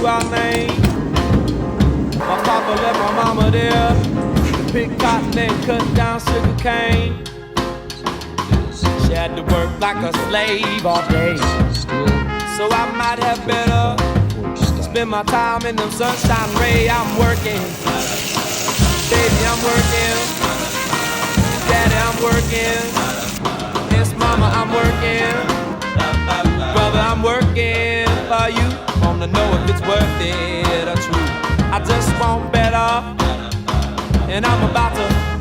to our name. My papa left my mama there to pick cotton and cut down sugar cane. She had to work like a slave all day, so I might have better spend my time in the sunshine ray. I'm working, baby, I'm working, daddy, I'm working, yes, mama, I'm working, brother, I'm working for you. Wanna know if it's worth it or true. I just want better, and I'm about to